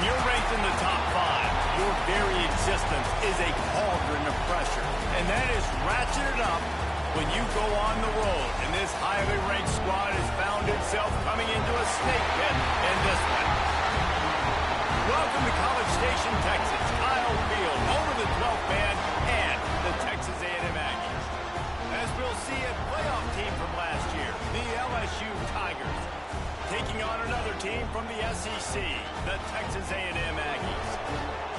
you're ranked in the top 5, your very existence is a cauldron of pressure. And that is ratcheted up when you go on the road. And this highly ranked squad has found itself coming into a snake pit in this one. Welcome to College Station, Texas. Kyle Field, home of the 12th man and the Texas A&M Aggies. As we'll see a playoff team from last year, the LSU Tigers, taking on another team from the SEC, the Texas A&M Aggies.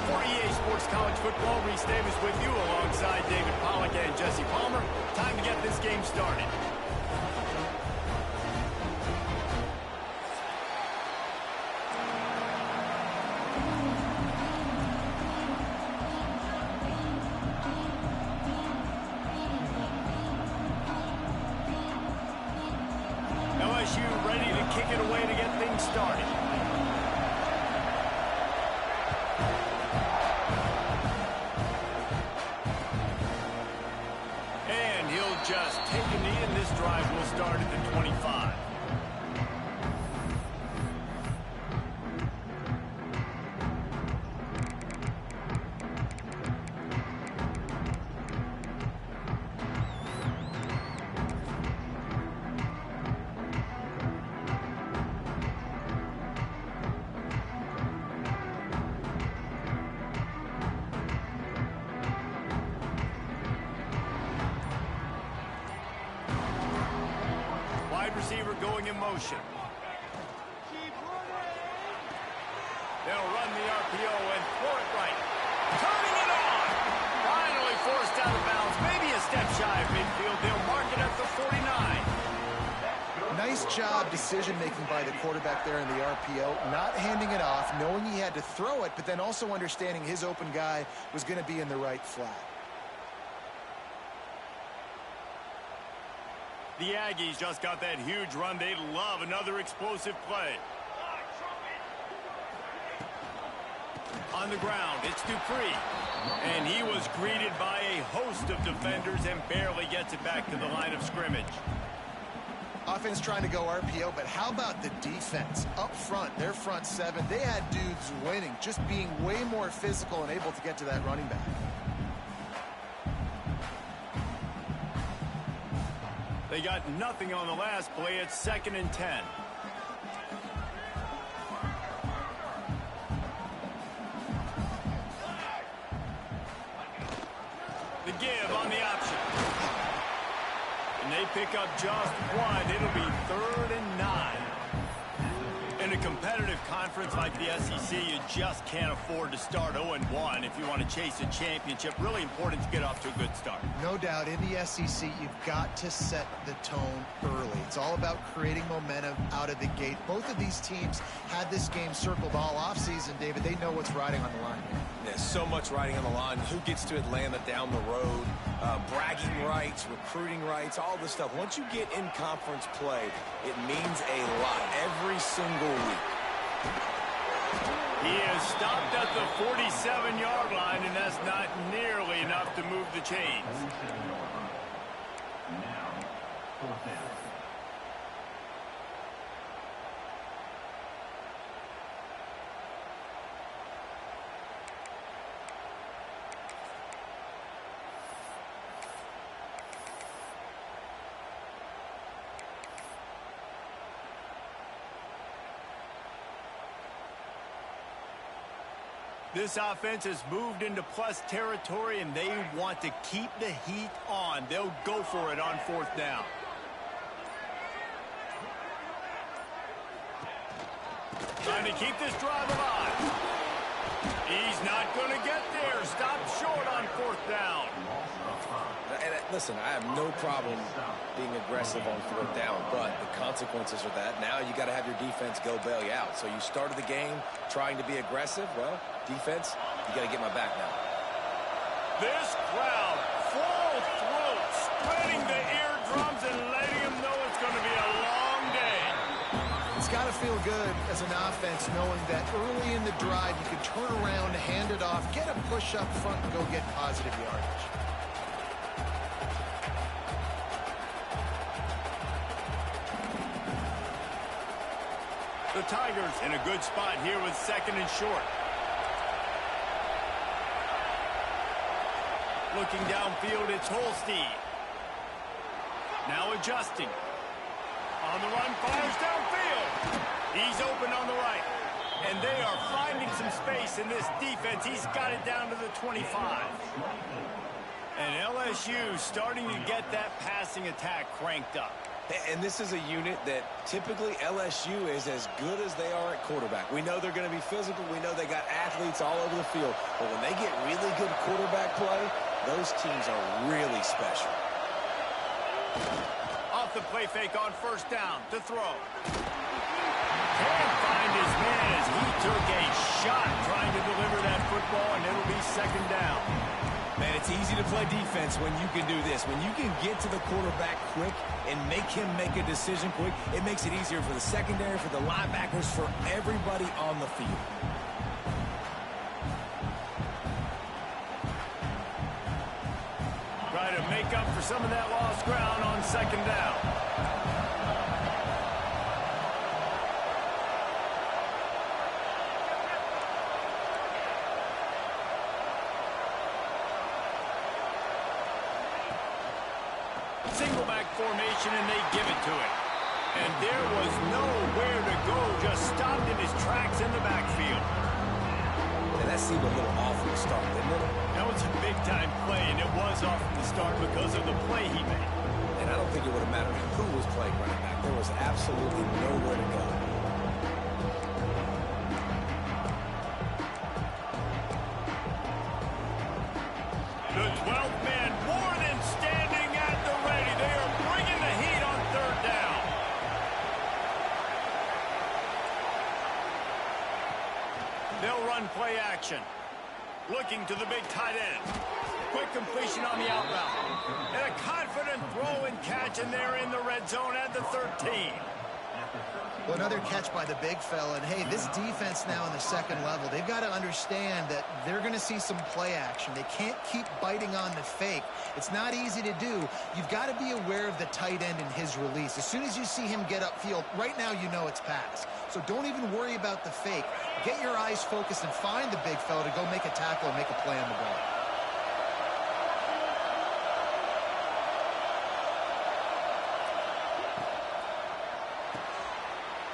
For EA Sports College Football, Reese Davis with you alongside David Pollack and Jesse Palmer. Time to get this game started. LSU ready to kick it away to get things started. And he'll just take a knee, and this drive will start at the 25. Receiver going in motion. They'll run the RPO and throw it right. Turning it on. Finally forced out of bounds. Maybe a step shy of midfield. They'll mark it at the 49. Nice job decision-making by the quarterback there in the RPO. Not handing it off, knowing he had to throw it, but then also understanding his open guy was going to be in the right flat. The Aggies just got that huge run. They love another explosive play. On the ground, it's Dupree. And he was greeted by a host of defenders and barely gets it back to the line of scrimmage. Offense trying to go RPO, but how about the defense? Up front, their front seven, they had dudes winning, just being way more physical and able to get to that running back. They got nothing on the last play. It's 2nd and 10. The give on the option. And they pick up just one. It'll be 3rd and 9. In a competitive conference like the SEC, you just can't afford to start 0-1 if you want to chase a championship. Really important to get off to a good start. No doubt, in the SEC, you've got to set the tone early. It's all about creating momentum out of the gate. Both of these teams had this game circled all offseason, David. They know what's riding on the line here. There's so much riding on the line. Who gets to Atlanta down the road? Bragging rights, recruiting rights, all this stuff. Once you get in conference play, it means a lot every single week. He is stopped at the 47-yard line, and that's not nearly enough to move the chains. Now, 4th down. This offense has moved into plus territory, and they want to keep the heat on. They'll go for it on 4th down. Trying to keep this drive alive. He's not going to get there. Stop short on 4th down. And listen, I have no problem being aggressive on 4th down, but the consequences of that, now you got to have your defense go bail you out. So you started the game trying to be aggressive. Well, defense, you got to get my back now. This crowd, full throat, spreading the eardrums and letting them know it's going to be a long day. It's got to feel good as an offense knowing that early in the drive you can turn around, hand it off, get a push up front, and go get positive yardage. The Tigers in a good spot here with 2nd and short. Looking downfield, it's Holstein. Now adjusting. On the run, fires downfield. He's open on the right. And they are finding some space in this defense. He's got it down to the 25. And LSU starting to get that passing attack cranked up. And this is a unit that typically LSU is as good as they are at quarterback. We know they're going to be physical. We know they got athletes all over the field. But when they get really good quarterback play, those teams are really special. Off the play fake on 1st down to throw. Can't find his man as he took a shot trying to deliver that football, and it'll be 2nd down. Man, it's easy to play defense when you can do this. When you can get to the quarterback quick and make him make a decision quick, it makes it easier for the secondary, for the linebackers, for everybody on the field. Try to make up for some of that lost ground on 2nd down. Single back formation, and they give it to him. And there was nowhere to go, just stopped in his tracks in the backfield. And that seemed a little off from the start, didn't it? That was a big-time play, and it was off from the start because of the play he made. And I don't think it would have mattered who was playing running back. There was absolutely nowhere to go. The 12th man more than standing at the ready. They are bringing the heat on 3rd down. They'll run play action. Looking to the big tight end. Quick completion on the out route. And a confident throw and catch, and they're in the red zone at the 13. Well, another catch by the big fella. And, hey, this defense now in the 2nd level, they've got to understand that they're going to see some play action. They can't keep biting on the fake. It's not easy to do. You've got to be aware of the tight end and his release. As soon as you see him get upfield, right now you know it's pass. So don't even worry about the fake. Get your eyes focused and find the big fella to go make a tackle and make a play on the ball.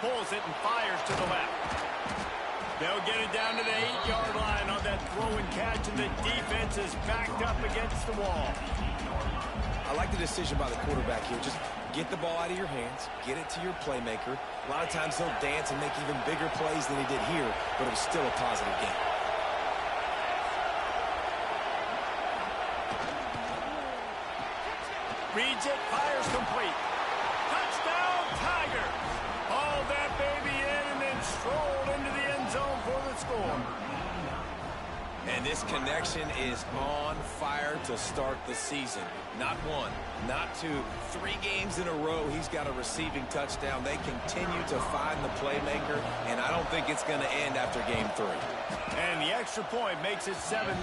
Pulls it and fires to the left. They'll get it down to the 8-yard line on that throw and catch, and the defense is backed up against the wall. I like the decision by the quarterback here. Just get the ball out of your hands, get it to your playmaker. A lot of times he'll dance and make even bigger plays than he did here, but it was still a positive game. Reads it, fires complete. Touchdown, Tigers! Hauled that baby in and then strolled into the end zone for the score. And this connection is on fire to start the season. Not one, not two, 3 games in a row he's got a receiving touchdown. They continue to find the playmaker, and I don't think it's going to end after game 3. And the extra point makes it 7-0.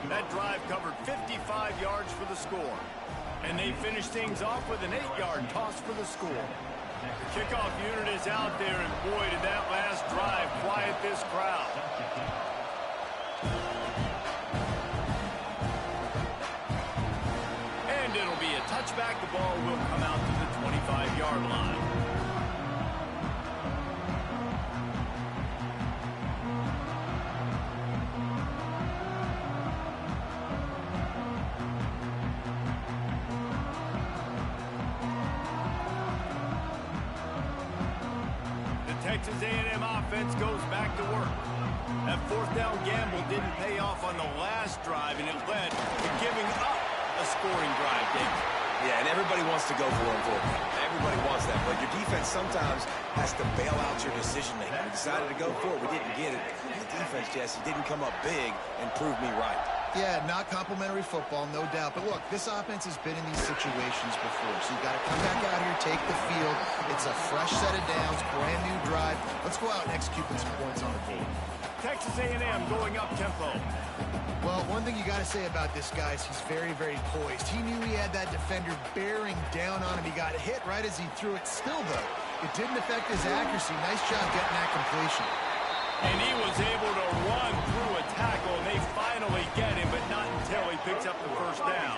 That drive covered 55 yards for the score. And they finish things off with an 8-yard toss for the score. The kickoff unit is out there, and boy, did that last drive quiet this crowd. And it'll be a touchback. The ball will come out to the 25-yard line. Texas A&M offense goes back to work. That 4th down gamble didn't pay off on the last drive, and it led to giving up a scoring drive, David. Yeah, and everybody wants to go for it. Everybody wants that, but your defense sometimes has to bail out your decision-making. We decided to go for it. We didn't get it. The defense, Jesse, didn't come up big and prove me right. Yeah, not complimentary football, no doubt. But look, this offense has been in these situations before. So you got to come back out here, take the field. It's a fresh set of downs, brand new drive. Let's go out and execute some points on the board. Texas A&M going up tempo. Well, one thing you got to say about this guy is he's very, very poised. He knew he had that defender bearing down on him. He got hit right as he threw it. Still, though, it didn't affect his accuracy. Nice job getting that completion. And he was able to run through a tackle, and they finally get him, but not until he picks up the first down.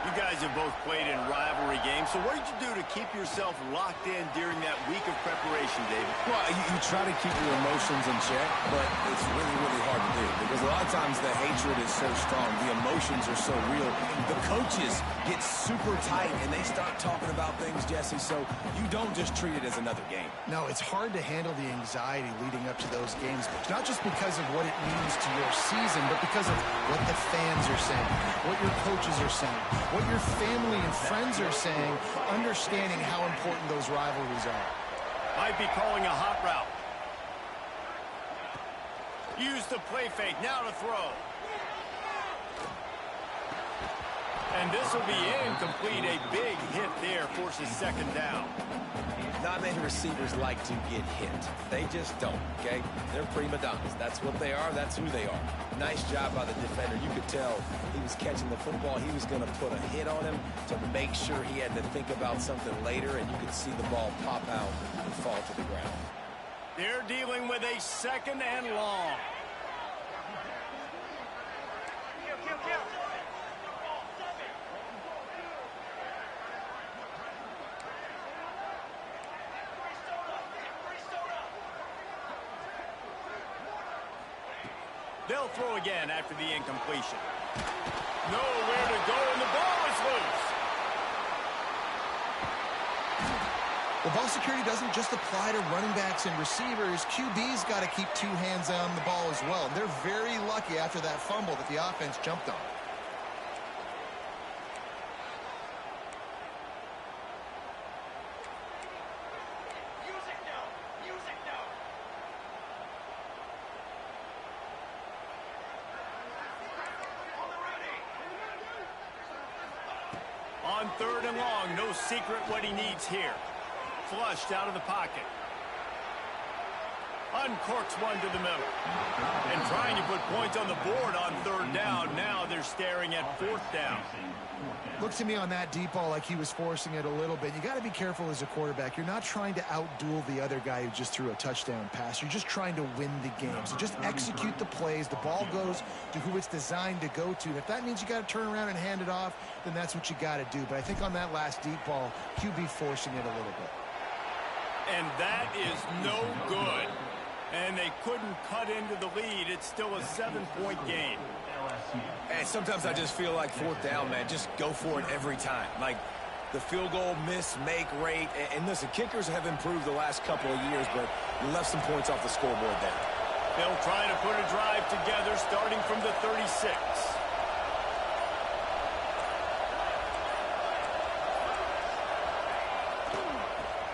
You guys have both played in rivalry games, so what did you do to keep yourself locked in during that week of preparation, David? Well, you try to keep your emotions in check, but it's really, really hard to do because a lot of times the hatred is so strong. The emotions are so real. The coaches get super tight, and they start talking about things, Jesse, so you don't just treat it as another game. No, it's hard to handle the anxiety leading up to those games, not just because of what it means to your season, but because of what the fans are saying, what your coaches are saying, what your family and friends are saying, understanding how important those rivalries are. Might be calling a hot route. Use the play fake, now to throw. And this will be incomplete. A big hit there forces second down. Not many receivers like to get hit. They just don't, okay? They're prima donnas. That's what they are. That's who they are. Nice job by the defender. You could tell he was catching the football. He was going to put a hit on him to make sure he had to think about something later, and you could see the ball pop out and fall to the ground. They're dealing with a second and long. They'll throw again after the incompletion. Nowhere to go, and the ball is loose. Well, ball security doesn't just apply to running backs and receivers. QB's got to keep two hands on the ball as well. And they're very lucky after that fumble that the offense jumped on. On third and long, no secret what he needs here. Flushed out of the pocket. Uncorks one to the middle. And trying to put points on the board on third down. Now they're staring at fourth down. Looked to me on that deep ball like he was forcing it a little bit. You got to be careful as a quarterback. You're not trying to outduel the other guy who just threw a touchdown pass. You're just trying to win the game. So just execute the plays. The ball goes to who it's designed to go to. If that means you got to turn around and hand it off, then that's what you got to do. But I think on that last deep ball, QB forcing it a little bit. And that is no good. And they couldn't cut into the lead. It's still a 7-point game. And sometimes I just feel like fourth down, man, just go for it every time. Like the field goal miss-make rate. And listen, kickers have improved the last couple of years, but left some points off the scoreboard there. They'll try to put a drive together starting from the 36.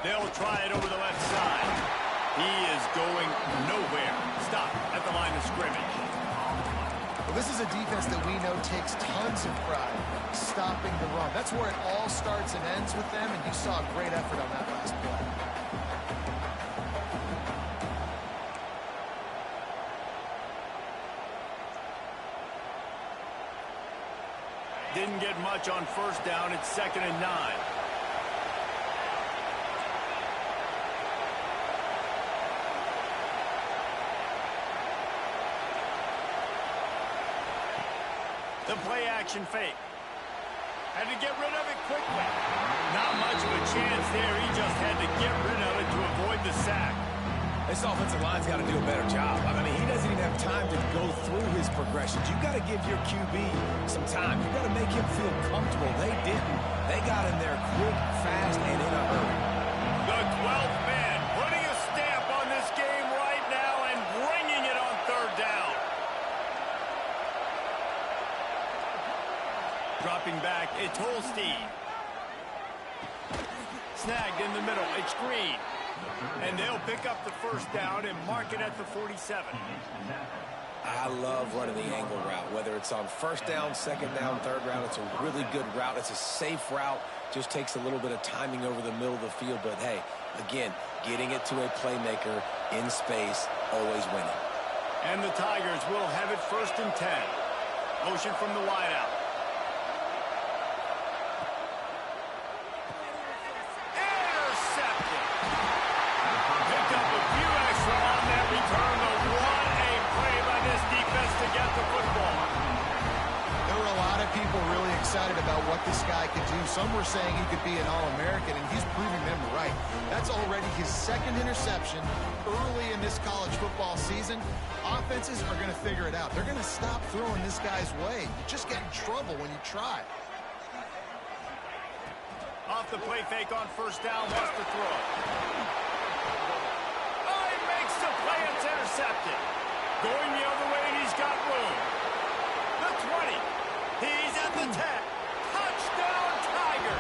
They'll try it over the left side. He is going nowhere. Stop at the line of scrimmage. Well, this is a defense that we know takes tons of pride stopping the run. That's where it all starts and ends with them, and you saw a great effort on that last play. Didn't get much on first down. It's 2nd and 9. The play-action fake. Had to get rid of it quickly. Not much of a chance there. He just had to get rid of it to avoid the sack. This offensive line's got to do a better job. I mean, he doesn't even have time to go through his progressions. You've got to give your QB some time. You've got to make him feel comfortable. They didn't. They got in there quick, fast, and in a hurry. The 12th man putting a stamp on this game right now and bringing it on third down. Dropping back, it's Holstein. Snagged in the middle, it's Green. And they'll pick up the first down and mark it at the 47. I love running the angle route, whether it's on first down, second down, third down. It's a really good route. It's a safe route. Just takes a little bit of timing over the middle of the field. But, hey, again, getting it to a playmaker in space, always winning. And the Tigers will have it 1st and 10. Motion from the wideout. Intercepted. Picked up a few extra on that return, but what a play by this defense to get the football. There were a lot of people really excited about what this guy could do. Some were saying he could be an All-American, and he's proving them right. That's already his 2nd interception early in this college football season. Offenses are going to figure it out. They're going to stop throwing this guy's way. You just get in trouble when you try. Off the play fake on 1st down, wants to throw. Oh, he makes the play. It's intercepted. Going the other way, and he's got room. The 20. He's at the 10. Touchdown, Tiger.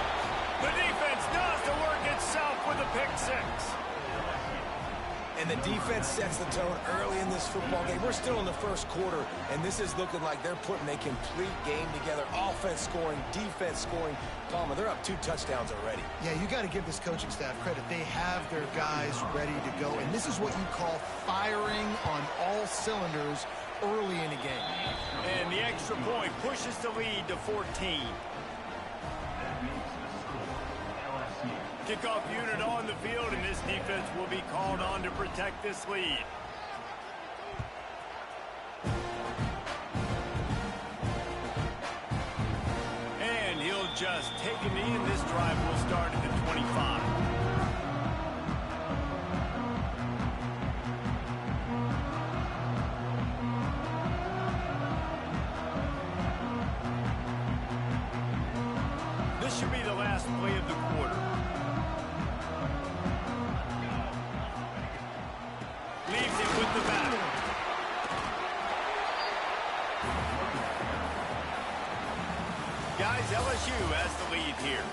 The defense does the work itself with a pick 6. And the defense sets the tone early in this football game. We're still in the 1st quarter, and this is looking like they're putting a complete game together. Offense scoring, defense scoring. Palmer, they're up 2 touchdowns already. Yeah, you got to give this coaching staff credit. They have their guys ready to go, and this is what you call firing on all cylinders early in a game. And the extra point pushes the lead to 14. Kickoff unit on the field, and this defense will be called on to protect this lead. And he'll just take a knee, and this drive will start at the 25. This should be the last play of the quarter. Leaves it with the back. Guys, LSU has the lead here.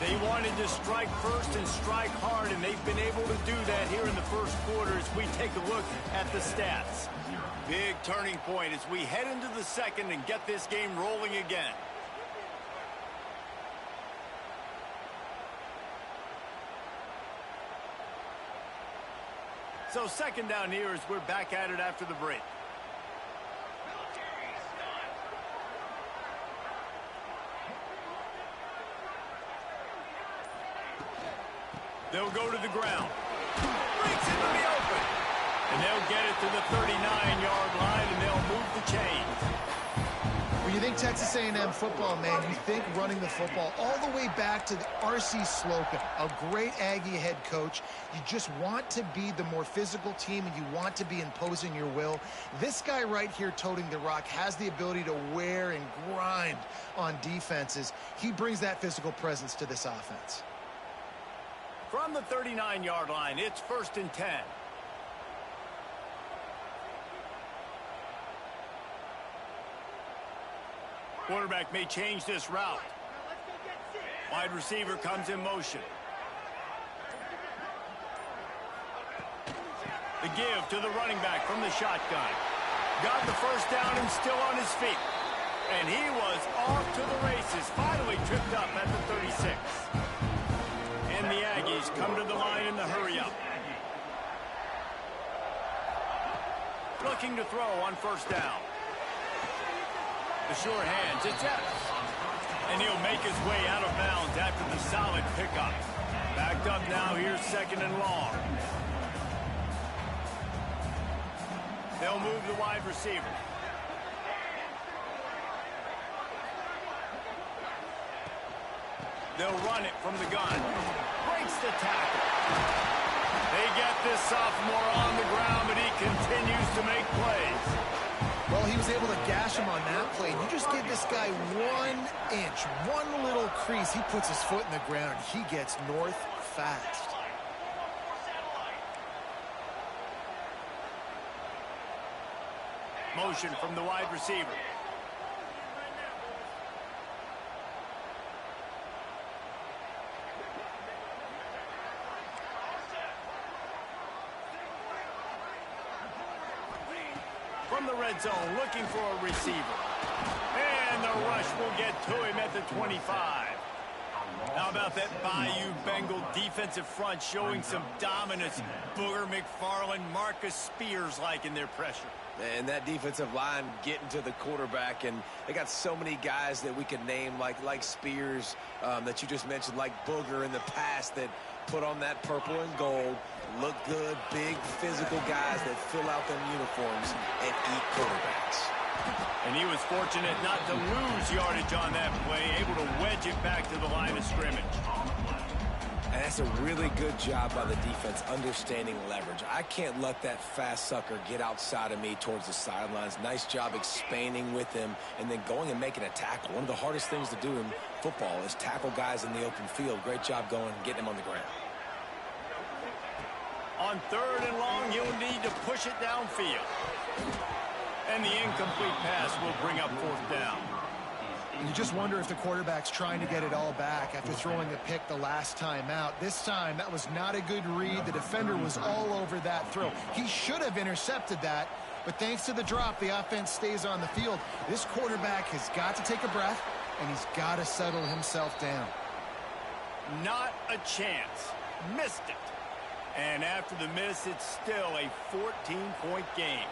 They wanted to strike first and strike hard, and they've been able to do that here in the 1st quarter as we take a look at the stats. Big turning point as we head into the 2nd and get this game rolling again. So 2nd down here as we're back at it after the break. They'll go to the ground. Breaks into the open. And they'll get it to the 39-yard line, and they'll move the chains. When you think Texas A&M football, man, you think running the football all the way back to the R.C. Slocum, a great Aggie head coach. You just want to be the more physical team, and you want to be imposing your will. This guy right here toting the rock has the ability to wear and grind on defenses. He brings that physical presence to this offense. From the 39-yard line, it's 1st and 10. Quarterback may change this route. Wide receiver comes in motion. The give to the running back from the shotgun. Got the 1st down and still on his feet. And he was off to the races. Finally tripped up at the 36. And the Aggies come to the line in the hurry-up. Looking to throw on 1st down. The sure hands, it's Epps. And he'll make his way out of bounds after the solid pickup. Backed up now, here's 2nd and long. They'll move the wide receiver. They'll run it from the gun. Breaks the tackle. They get this sophomore on the ground, but he continues to make plays. Well, he was able to gash him on that play. You just give this guy 1 inch, one little crease. He puts his foot in the ground. He gets north fast. Motion from the wide receiver. From the red zone, looking for a receiver. And the rush will get to him at the 25. How about that Bayou Bengal defensive front showing some dominance? Booger McFarland, Marcus Spears like in their pressure. And that defensive line getting to the quarterback, and they got so many guys that we could name, like Spears, that you just mentioned, like Booger in the past, that put on that purple and gold, look good, big physical guys that fill out them uniforms and eat quarterbacks. And he was fortunate not to lose yardage on that play, able to wedge it back to the line of scrimmage. And that's a really good job by the defense understanding leverage. I can't let that fast sucker get outside of me towards the sidelines. Nice job expanding with him and then going and making a tackle. One of the hardest things to do in football is tackle guys in the open field. Great job going and getting him on the ground. On 3rd and long, you'll need to push it downfield. And the incomplete pass will bring up 4th down. You just wonder if the quarterback's trying to get it all back after throwing a pick the last time out. This time, that was not a good read. The defender was all over that throw. He should have intercepted that, but thanks to the drop, the offense stays on the field. This quarterback has got to take a breath, and he's got to settle himself down. Not a chance. Missed it. And after the miss, it's still a 14-point game.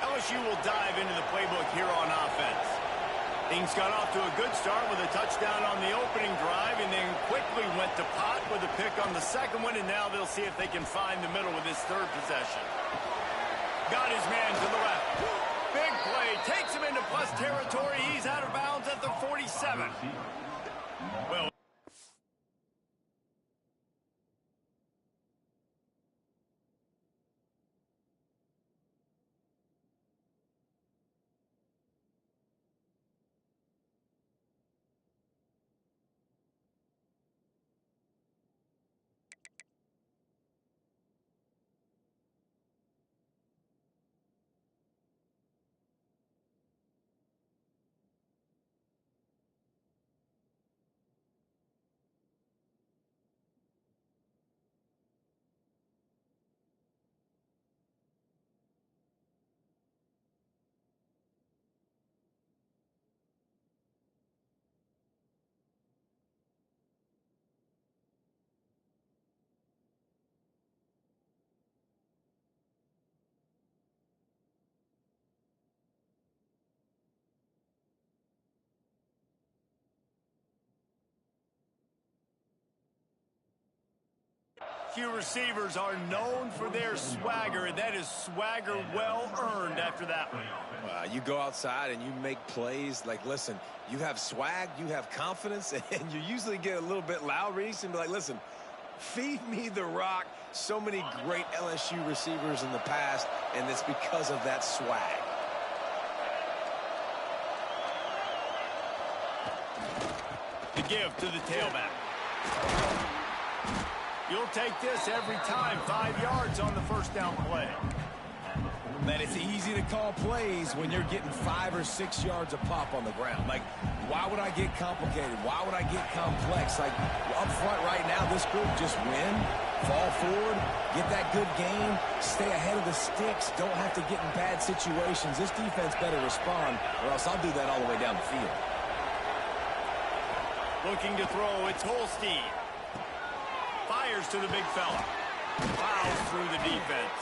LSU will dive into the playbook here on offense. Things got off to a good start with a touchdown on the opening drive and then quickly went to pot with a pick on the second one, and now they'll see if they can find the middle with this 3rd possession. Got his man to the left. Big play. Takes him into plus territory. He's out of bounds at the 47. Well, LSU receivers are known for their swagger, and that is swagger well earned after that one. You go outside and you make plays. Like, listen, you have swag, you have confidence, and you usually get a little bit loud, Reese, and be like, listen, feed me the rock. So many great LSU receivers in the past, and it's because of that swag. The give to the tailback. You'll take this every time. 5 yards on the 1st down play. Man, it's easy to call plays when you're getting 5 or 6 yards a pop on the ground. Like, why would I get complicated? Why would I get complex? Like, up front right now, this group just win, fall forward, get that good game, stay ahead of the sticks, don't have to get in bad situations. This defense better respond, or else I'll do that all the way down the field. Looking to throw, it's Holstein. Fires to the big fella. Fouls through the defense.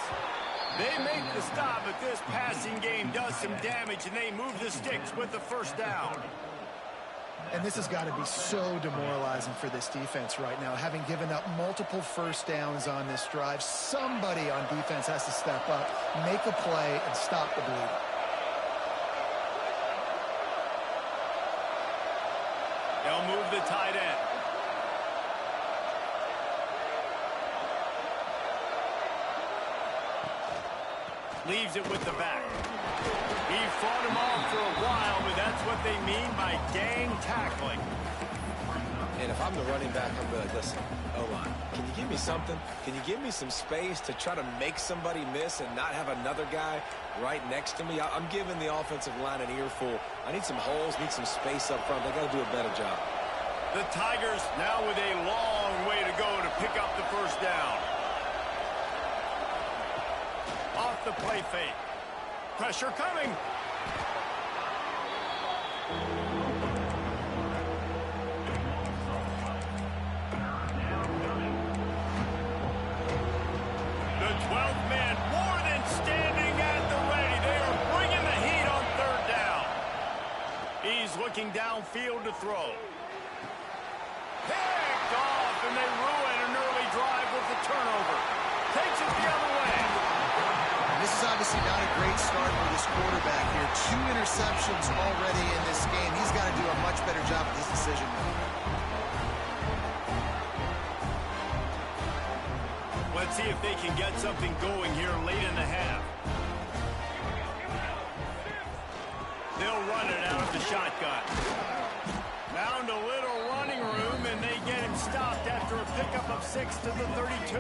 They make the stop, but this passing game does some damage, and they move the sticks with the 1st down. And this has got to be so demoralizing for this defense right now. Having given up multiple 1st downs on this drive, somebody on defense has to step up, make a play, and stop the bleeding. They'll move the tight end. Leaves it with the back. He fought him off for a while, but that's what they mean by gang tackling. And if I'm the running back, I'm going to listen, O-line, can you give me something? Can you give me some space to try to make somebody miss and not have another guy right next to me? I'm giving the offensive line an earful. I need some holes, need some space up front. They got to do a better job. The Tigers now with a long way to go to pick up the 1st down. Off the play fake. Pressure coming. 12 men more than standing at the ready. They are bringing the heat on third down. He's looking downfield to throw. Picked off, and they ruin an early drive with the turnover. Takes it the other way. This is obviously not a great start for this quarterback here. 2 interceptions already in this game. He's got to do a much better job with his decision. Let's see if they can get something going here late in the half. They'll run it out of the shotgun. Found a little running room, and they get him stopped after a pickup of 6 to the 32.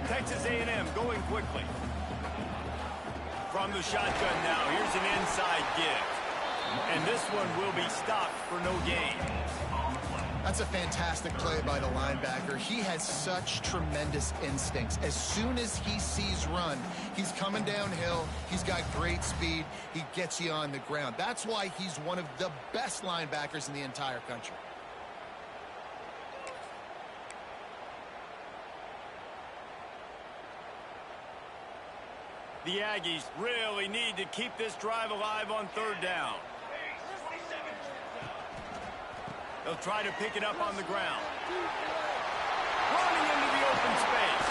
Texas A&M going quickly. From the shotgun now, here's an inside give. And this one will be stopped for no gain. That's a fantastic play by the linebacker. He has such tremendous instincts. As soon as he sees run, he's coming downhill. He's got great speed. He gets you on the ground. That's why he's one of the best linebackers in the entire country. The Aggies really need to keep this drive alive on third down. They'll try to pick it up on the ground. Running into the open space.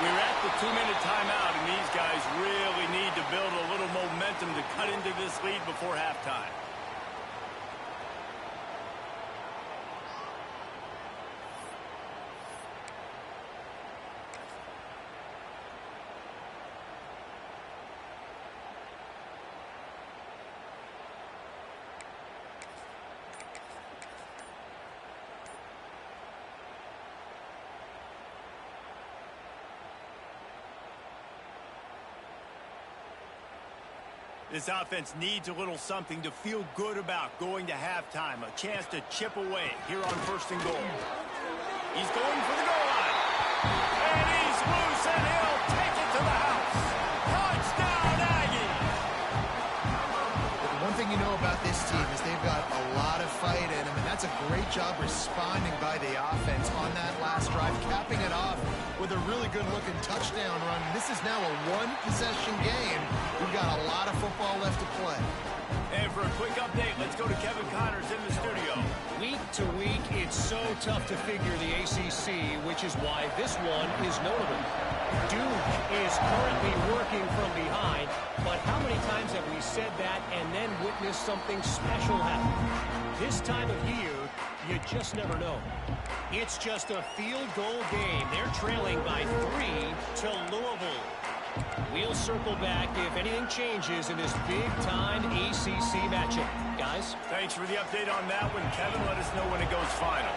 We're at the 2-minute timeout, and these guys really need to build a little momentum to cut into this lead before halftime. This offense needs a little something to feel good about going to halftime. A chance to chip away here on 1st and goal. He's going for the goal line. And he's loose, and he'll take it to the house. Touchdown, Aggies! One thing you know about this team is they've got a lot of fight in them, and that's a great job responding by the offense on that last drive, capping it off with a really good-looking touchdown run. This is now a one-possession game. We've got a lot of football left to play. And for a quick update, let's go to Kevin Connors in the studio. Week to week, it's so tough to figure the ACC, which is why this one is notable. Duke is currently working from behind, but how many times have we said that and then witnessed something special happen? This time of year, you just never know. It's just a field goal game. They're trailing by 3 to Louisville. We'll circle back if anything changes in this big-time ACC matchup. Guys? Thanks for the update on that one, Kevin. Let us know when it goes final.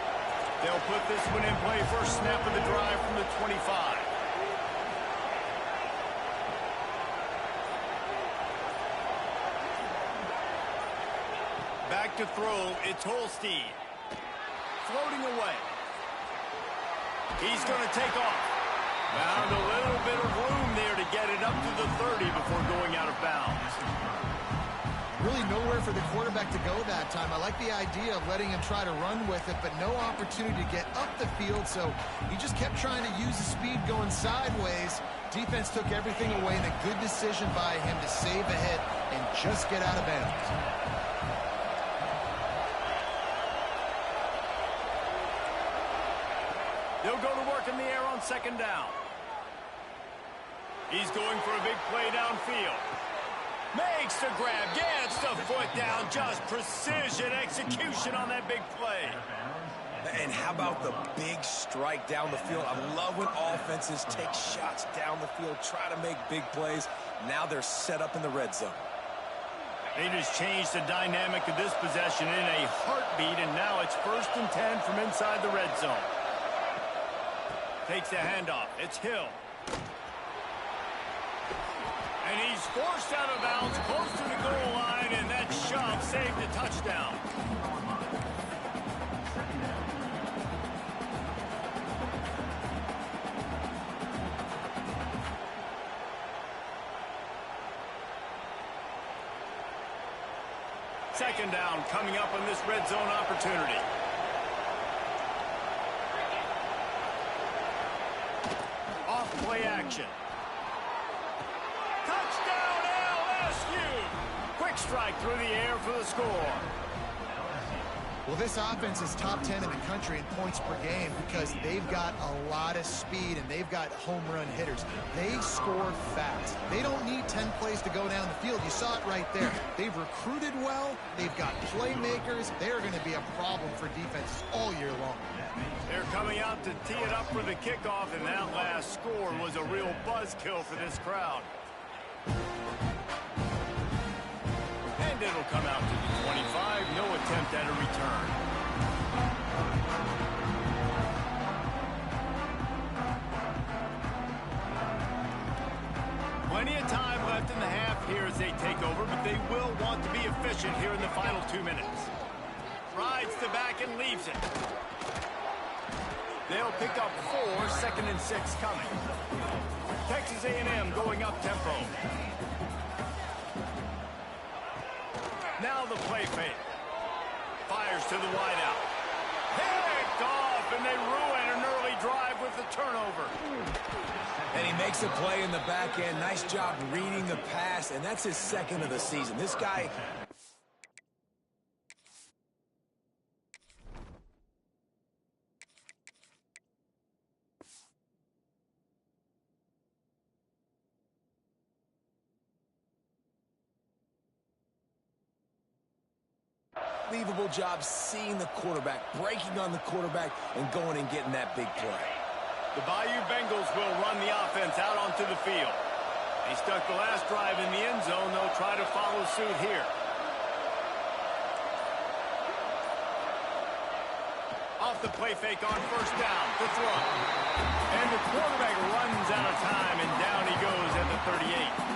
They'll put this one in play. First snap of the drive from the 25. Back to throw. It's Holstein. Floating away. He's going to take off. Found a little bit of room there to get it up to the 30 before going out of bounds. Really nowhere for the quarterback to go that time. I like the idea of letting him try to run with it, but no opportunity to get up the field, so he just kept trying to use the speed going sideways. Defense took everything away, and a good decision by him to save a hit and just get out of bounds. They'll go to work in the air on 2nd down. He's going for a big play downfield. Makes the grab, gets the foot down. Just precision execution on that big play. And how about the big strike down the field? I love when offenses take shots down the field, try to make big plays. Now they're set up in the red zone. They just changed the dynamic of this possession in a heartbeat, and now it's 1st and 10 from inside the red zone. Takes the handoff. It's Hill. And he's forced out of bounds close to the goal line, and that shove saved a touchdown. Second down coming up on this red zone opportunity. Off Play action. Touchdown, LSU! Quick strike through the air for the score. Well, this offense is top 10 in the country in points per game because they've got a lot of speed and they've got home run hitters. They score fast. They don't need 10 plays to go down the field. You saw it right there. They've recruited well. They've got playmakers. They're going to be a problem for defenses all year long. They're coming out to tee it up for the kickoff, and that last score was a real buzzkill for this crowd. And it'll come out to the 25. No attempt at a return. Plenty of time left in the half here as they take over, but they will want to be efficient here in the final 2 minutes. Rides the back and leaves it. They'll pick up 4, 2nd and 6 coming. Texas A&M going up tempo. Now the play fake. Fires to the wideout. Picked off, and they ruin an early drive with the turnover. And he makes a play in the back end. Nice job reading the pass, and that's his 2nd of the season. This guy... unbelievable job seeing the quarterback, breaking on the quarterback, and going and getting that big play. The Bayou Bengals will run the offense out onto the field. They stuck the last drive in the end zone. They'll try to follow suit here. Off the play fake on 1st down. The throw. And the quarterback runs out of time, and down he goes at the 38.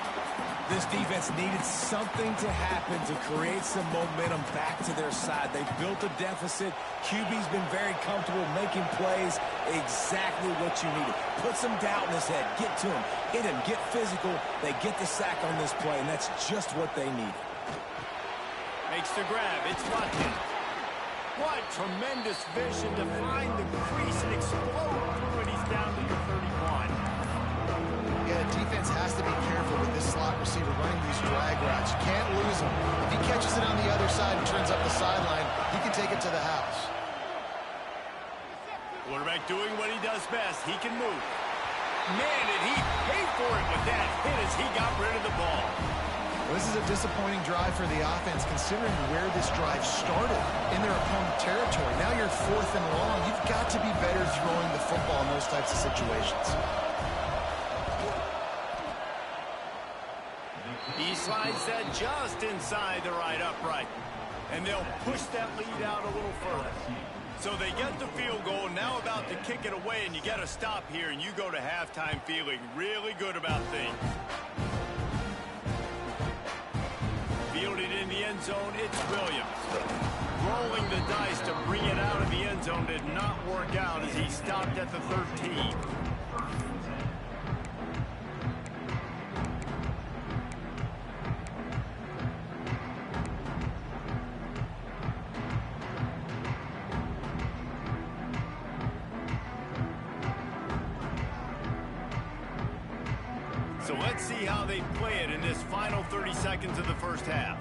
This defense needed something to happen to create some momentum back to their side. They built a deficit. QB's been very comfortable making plays. Exactly what you needed. Put some doubt in his head. Get to him. Hit him. Get physical. They get the sack on this play, and that's just what they needed. Makes the grab. It's Watkins. What tremendous vision to find the crease and explode through it. He's down to the 31. Yeah, the defense has to be careful with this slot receiver running these drag routes. You can't lose him. If he catches it on the other side and turns up the sideline, he can take it to the house. Quarterback doing what he does best. He can move. Man, did he pay for it with that hit as he got rid of the ball. Well, this is a disappointing drive for the offense considering where this drive started in their opponent territory. Now you're 4th and long. You've got to be better throwing the football in those types of situations. He slides that just inside the right upright. And they'll push that lead out a little further. So they get the field goal, now about to kick it away, and you got to stop here, and you go to halftime feeling really good about things. Fielded in the end zone, it's Williams. Rolling the dice to bring it out of the end zone did not work out as he stopped at the 13. So let's see how they play it in this final 30 seconds of the first half.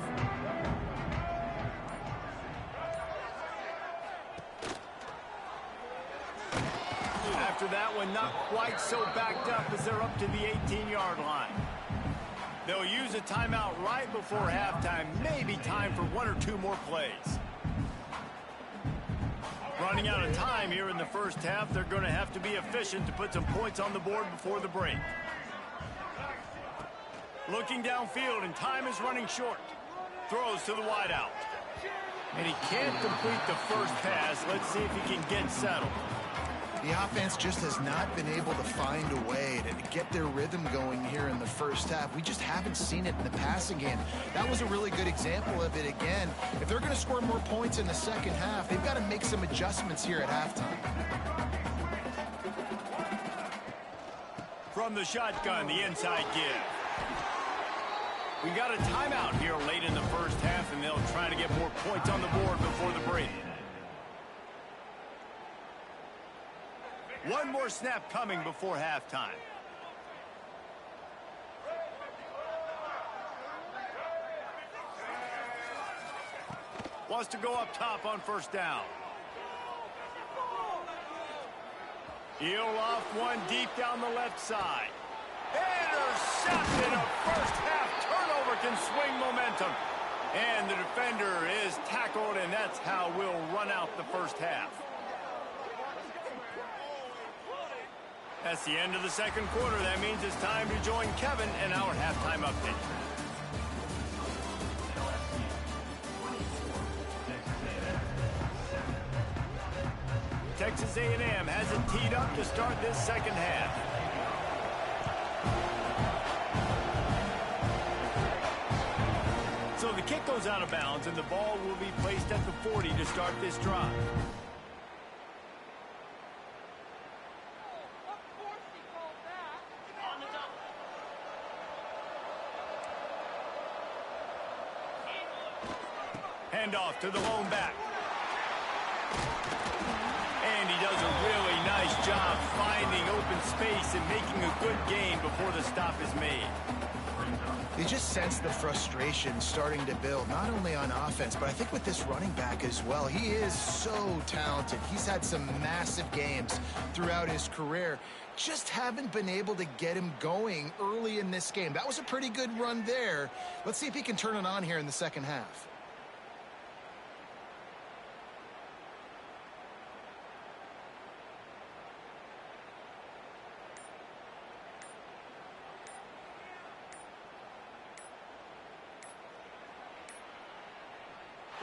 After that one, not quite so backed up as they're up to the 18-yard line. They'll use a timeout right before halftime, maybe time for 1 or 2 more plays. Running out of time here in the first half, they're going to have to be efficient to put some points on the board before the break. Looking downfield, and time is running short. Throws to the wideout. And he can't complete the first pass. Let's see if he can get settled. The offense just has not been able to find a way to get their rhythm going here in the first half. We just haven't seen it in the passing game. That was a really good example of it again. If they're going to score more points in the second half, they've got to make some adjustments here at halftime. From the shotgun, the inside give. We got a timeout here late in the first half, and they'll try to get more points on the board before the break. One more snap coming before halftime. Wants to go up top on first down. He'll off one deep down the left side. Intercepted. A first-half turnover can swing momentum. And the defender is tackled, and that's how we'll run out the first half. That's the end of the second quarter. That means it's time to join Kevin and our halftime update. Texas A&M has it teed up to start this second half. So the kick goes out of bounds, and the ball will be placed at the 40 to start this drive. Handoff to the lone back. And he does a really nice job finding open space and making a good gain before the stop is made. You just sense the frustration starting to build, not only on offense, but I think with this running back as well. He is so talented. He's had some massive games throughout his career. Just haven't been able to get him going early in this game. That was a pretty good run there. Let's see if he can turn it on here in the second half.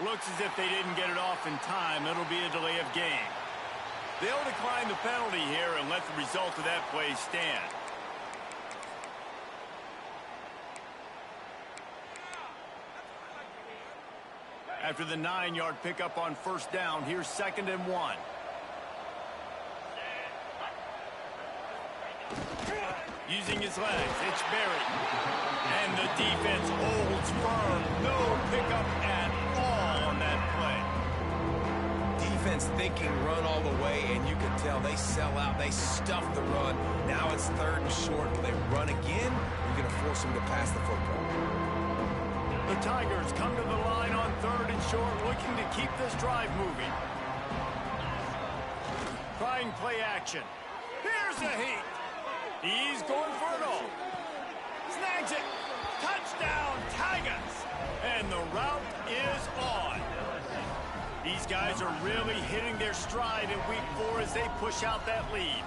Looks as if they didn't get it off in time. It'll be a delay of game. They'll decline the penalty here and let the result of that play stand. After the 9-yard pickup on first down, here's 2nd and 1. Using his legs, it's Berry. And the defense holds firm. No pickup at all on that play. Defense thinking run all the way, and you can tell they sell out. They stuff the run. Now it's 3rd and short. Will they run again? You're going to force them to pass the football. The Tigers come to the line on 3rd and short, looking to keep this drive moving. Trying play action. Here's a heat. He's going for it all. Snags it. Touchdown, Tigers. And the route is on. These guys are really hitting their stride in week 4 as they push out that lead.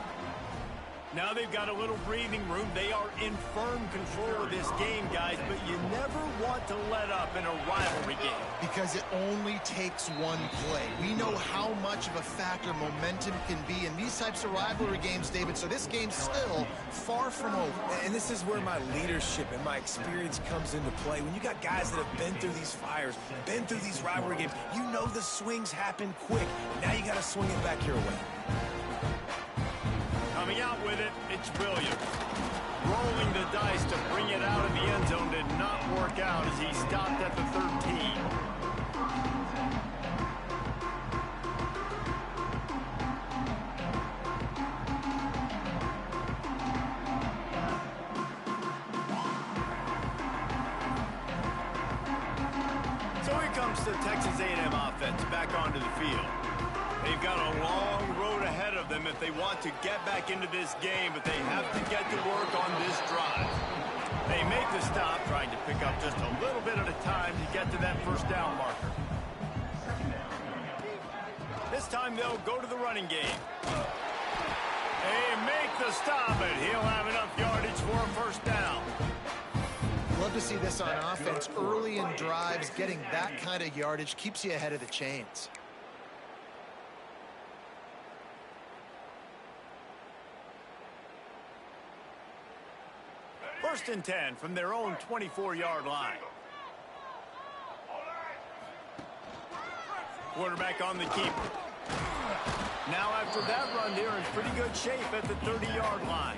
Now they've got a little breathing room. They are in firm control of this game, guys, but you never want to let up in a rivalry game. Because it only takes one play. We know how much of a factor momentum can be in these types of rivalry games, David, so this game's still far from over. And this is where my leadership and my experience comes into play. When you got guys that have been through these fires, been through these rivalry games, you know the swings happen quick. Now you got to swing it back your way. Coming out with it, it's Williams. Rolling the dice to bring it out of the end zone did not work out as he stopped at the 13. So here comes the Texas A&M offense back onto the field. They've got a long road ahead of them if they want to get back into this game, but they have to get to work on this drive. They make the stop, trying to pick up just a little bit at a time to get to that first down marker. This time they'll go to the running game. They make the stop, and he'll have enough yardage for a first down. Love to see this on offense. Early in drives, getting that kind of yardage keeps you ahead of the chains. 1st and 10 from their own 24-yard line. Quarterback on the keeper. Now after that run, they're in pretty good shape at the 30-yard line.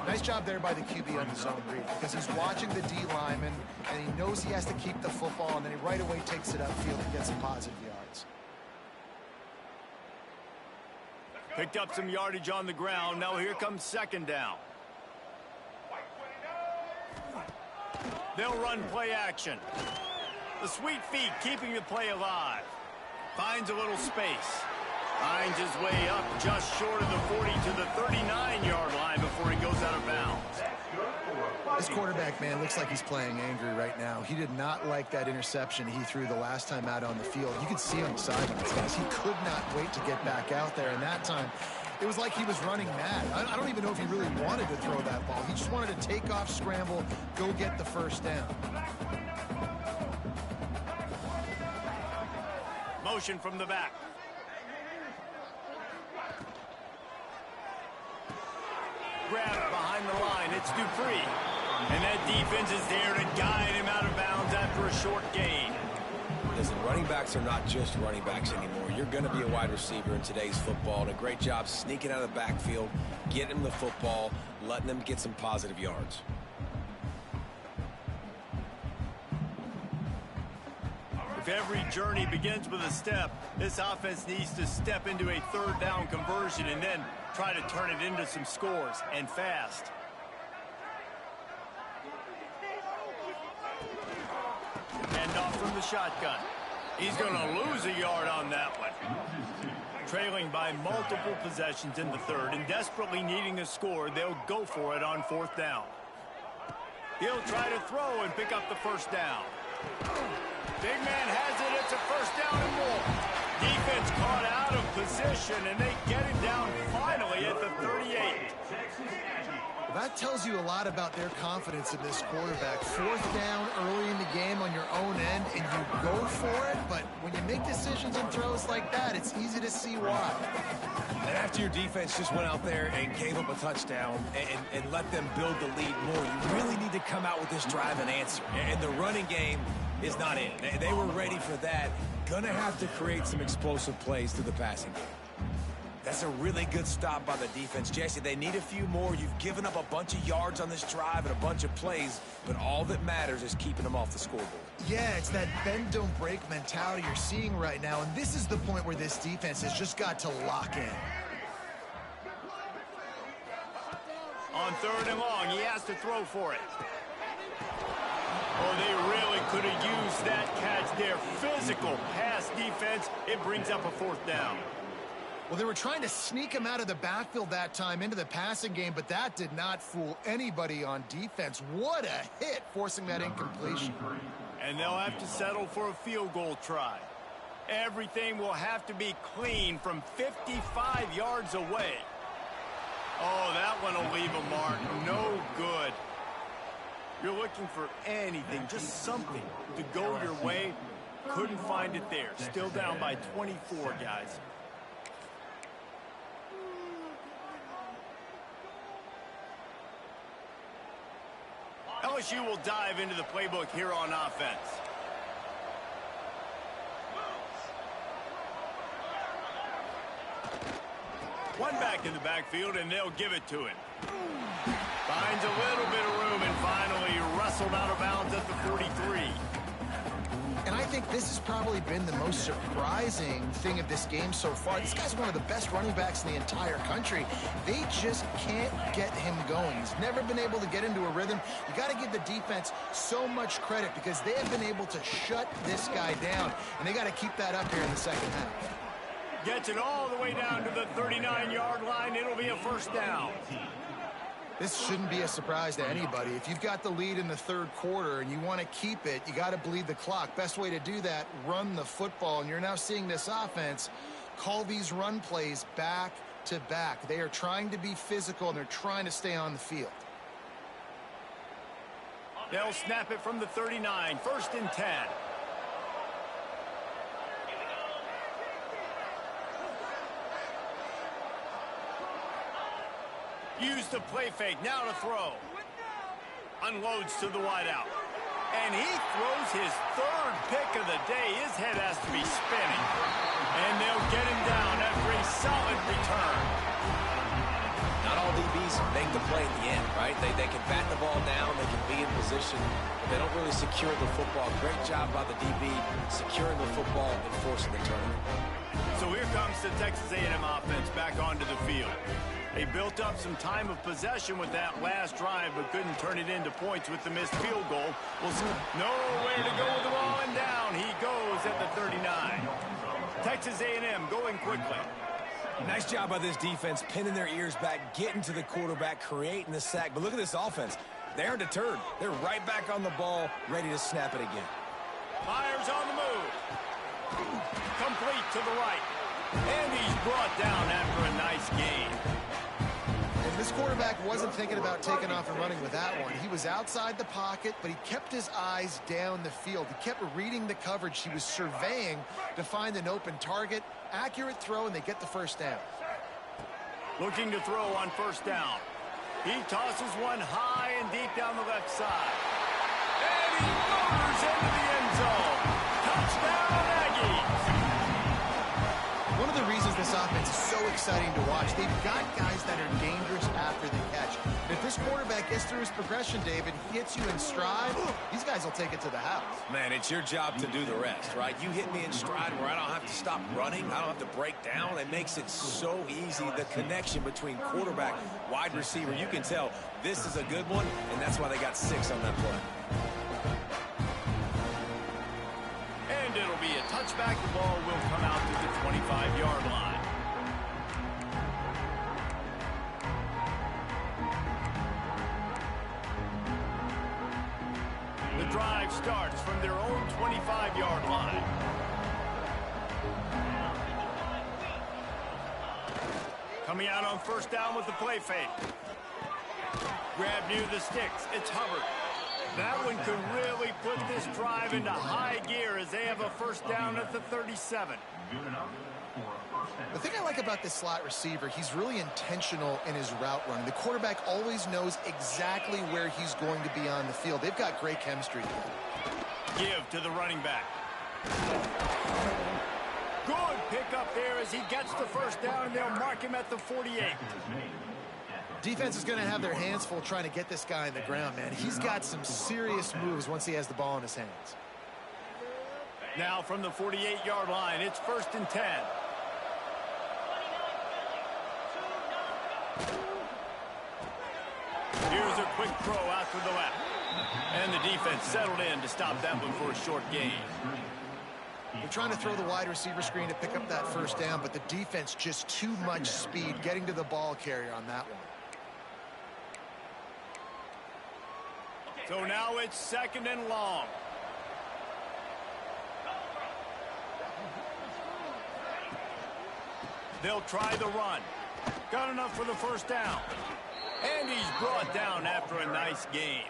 Nice job there by the QB on the zone read, because he's watching the D lineman, and he knows he has to keep the football, and then he right away takes it upfield and gets some positive yards. Picked up some yardage on the ground. Now here comes 2nd down. They'll run play action. The sweet feet keeping the play alive. Finds a little space. Finds his way up just short of the 40 to the 39-yard line before he goes out of bounds. This quarterback, man, looks like he's playing angry right now. He did not like that interception he threw the last time out on the field. You could see on the sidelines, guys. He could not wait to get back out there, and that time it was like he was running mad. I don't even know if he really wanted to throw that ball. He just wanted to take off, scramble, go get the first down. Motion from the back. Grabbed behind the line. It's Dupree. And that defense is there to guide him out of bounds after a short gain. Listen, running backs are not just running backs anymore. You're going to be a wide receiver in today's football. And a great job sneaking out of the backfield, getting him the football, letting them get some positive yards. If every journey begins with a step, this offense needs to step into a third down conversion and then try to turn it into some scores, and fast. Hand off from the shotgun. He's going to lose a yard on that one. Trailing by multiple possessions in the third and desperately needing a score, they'll go for it on fourth down. He'll try to throw and pick up the first down. Big man has it. It's a first down and more. Defense caught out of position, and they get it down finally at the 38. Well, that tells you a lot about their confidence in this quarterback. Fourth down early in the game on your own end, and you go for it. But when you make decisions and throws like that, it's easy to see why. And after your defense just went out there and gave up a touchdown and let them build the lead more, you really need to come out with this drive and answer. And the running game is not in. They were ready for that. Gonna have to create some explosive plays through the passing game. That's a really good stop by the defense. Jesse, they need a few more. You've given up a bunch of yards on this drive and a bunch of plays, but all that matters is keeping them off the scoreboard. Yeah, it's that bend, don't break mentality you're seeing right now, and this is the point where this defense has just got to lock in. On third and long, he has to throw for it. Oh, they really could have used that catch there. Physical pass defense. It brings up a fourth down. Well, they were trying to sneak him out of the backfield that time into the passing game, but that did not fool anybody on defense. What a hit, forcing that incompletion. And they'll have to settle for a field goal try. Everything will have to be clean from 55 yards away. Oh, that one will leave a mark. No good. You're looking for anything, just something to go your way. Couldn't find it there. Still down by 24, guys. LSU will dive into the playbook here on offense. One back in the backfield, and they'll give it to him. Finds a little bit of room and finally wrestled out of bounds at the 43. And I think this has probably been the most surprising thing of this game so far. This guy's one of the best running backs in the entire country. They just can't get him going. He's never been able to get into a rhythm. You got to give the defense so much credit because they have been able to shut this guy down, and they got to keep that up here in the second half. Gets it all the way down to the 39-yard line. It'll be a first down. This shouldn't be a surprise to anybody. If you've got the lead in the third quarter and you want to keep it, you got to bleed the clock. Best way to do that, run the football. And you're now seeing this offense call these run plays back to back. They are trying to be physical, and they're trying to stay on the field. They'll snap it from the 39. First and 10. Used to play fake, now to throw. Unloads to the wideout. And he throws his third pick of the day. His head has to be spinning. And they'll get him down after a solid return. Not all DBs DBs make the play in the end, right? They can bat the ball down, they can be in position, but they don't really secure the football. Great job by the DB securing the football and forcing the turnover. So here comes the Texas A&M offense back onto the field. They built up some time of possession with that last drive, but couldn't turn it into points with the missed field goal. We'll see. Nowhere to go with the ball, and down he goes at the 39. Texas A&M going quickly. Nice job by this defense, pinning their ears back, getting to the quarterback, creating the sack. But look at this offense. They aren't deterred. They're right back on the ball, ready to snap it again. Myers on the move. Complete to the right. And he's brought down after a nice gain. And this quarterback wasn't thinking about taking off and running with that one. He was outside the pocket, but he kept his eyes down the field. He kept reading the coverage. He was surveying to find an open target. Accurate throw, and they get the first down. Looking to throw on first down. He tosses one high and deep down the left side. And he motors into the end zone. Touchdown, Aggies. One of the reasons this offense is so exciting to watch, they've got guys that are dangerous after the catch. And if this quarterback gets through his progression, David, hits you in stride, these guys will take it to the house. Man, it's your job to do the rest, right? You hit me in stride where I don't have to stop running. I don't have to break down. It makes it so easy, the connection between quarterback, wide receiver. You can tell this is a good one, and that's why they got 6 on that play. And it'll be a touchback. The ball will come out to the 25-yard line. The drive starts from their own 25-yard line. Coming out on first down with the play fake. Grab near the sticks. It's Hubbard. That one could really put this drive into high gear as they have a first down at the 37. The thing I like about this slot receiver, he's really intentional in his route running. The quarterback always knows exactly where he's going to be on the field. They've got great chemistry together. Give to the running back. Good pickup there as he gets the first down, and they'll mark him at the 48. Defense is going to have their hands full trying to get this guy in the ground, man. He's got some serious moves once he has the ball in his hands. Now from the 48-yard line, it's 1st and 10. Here's a quick throw out to the left. And the defense settled in to stop that one for a short gain. They're trying to throw the wide receiver screen to pick up that first down, but the defense just too much speed getting to the ball carrier on that one. So now it's 2nd and long. They'll try the run. Got enough for the first down. And he's brought down after a nice gain.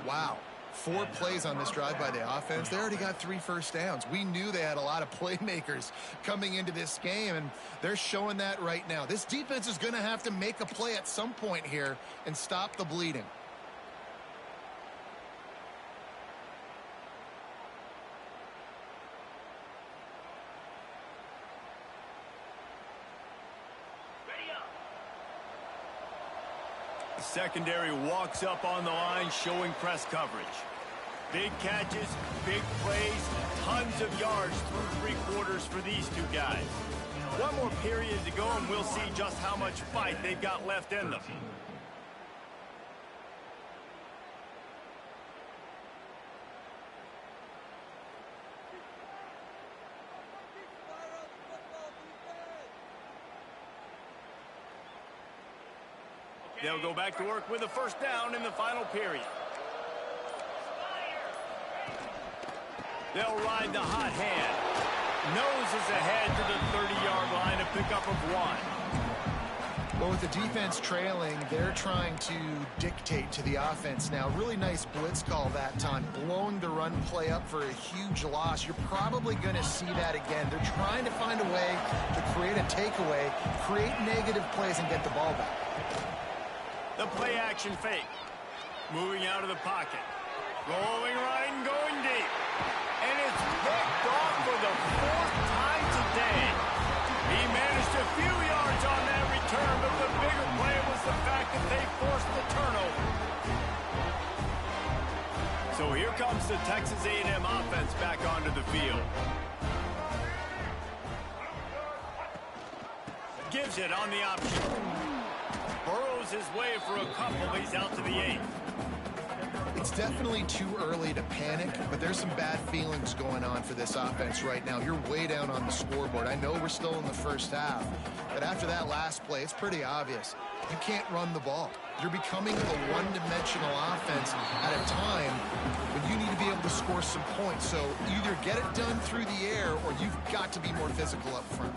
Wow. 4 plays on this drive by the offense. They already got 3 first downs. We knew they had a lot of playmakers coming into this game, and they're showing that right now. This defense is going to have to make a play at some point here and stop the bleeding. Secondary walks up on the line, showing press coverage. Big catches, big plays, tons of yards through 3 quarters for these two guys. One more period to go, and we'll see just how much fight they've got left in them. They'll go back to work with a first down in the final period. They'll ride the hot hand. Noses ahead to the 30-yard line, a pickup of 1. Well, with the defense trailing, they're trying to dictate to the offense now. Really nice blitz call that time, blowing the run play up for a huge loss. You're probably going to see that again. They're trying to find a way to create a takeaway, create negative plays, and get the ball back. The play action fake. Moving out of the pocket. Going right and going deep. And it's picked off for the 4th time today. He managed a few yards on that return, but the bigger play was Here comes the Texas A&M offense back onto the field. Gives it on the option. Burrows his way for a couple. He's out to the 8. It's definitely too early to panic, but there's some bad feelings going on for this offense right now. You're way down on the scoreboard. I know we're still in the first half, but after that last play, it's pretty obvious. You can't run the ball. You're becoming a one-dimensional offense at a time when you need to be able to score some points. So either get it done through the air or you've got to be more physical up front.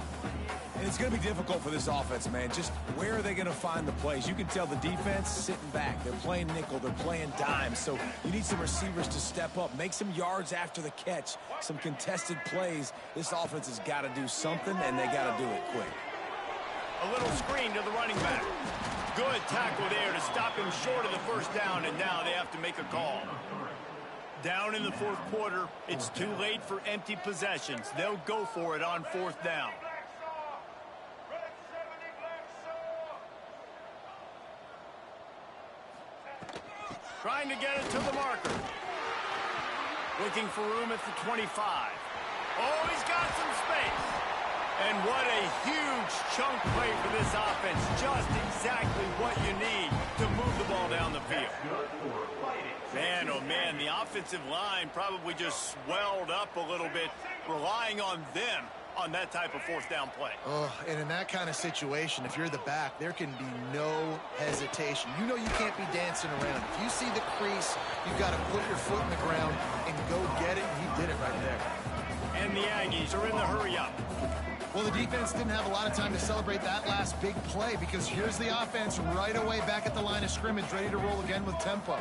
And it's going to be difficult for this offense, man. Just where are they going to find the plays? You can tell the defense sitting back. They're playing nickel. They're playing dime. So you need some receivers to step up, make some yards after the catch, some contested plays. This offense has got to do something, and they got to do it quick. A little screen to the running back. Good tackle there to stop him short of the first down, and now they have to make a call. Down in the fourth quarter, it's too late for empty possessions. They'll go for it on fourth down. Trying to get it to the marker. Looking for room at the 25. Oh, he's got some space. And what a huge chunk play for this offense. Just exactly what you need to move the ball down the field. Man, oh man, the offensive line probably just swelled up a little bit, relying on them on that type of fourth down play. Oh, and in that kind of situation, if you're the back, there can be no hesitation. You know you can't be dancing around. If you see the crease, you've got to put your foot in the ground and go get it, and he did it right there. And the Aggies are in the hurry-up. Well, the defense didn't have a lot of time to celebrate that last big play because here's the offense right away back at the line of scrimmage, ready to roll again with tempo.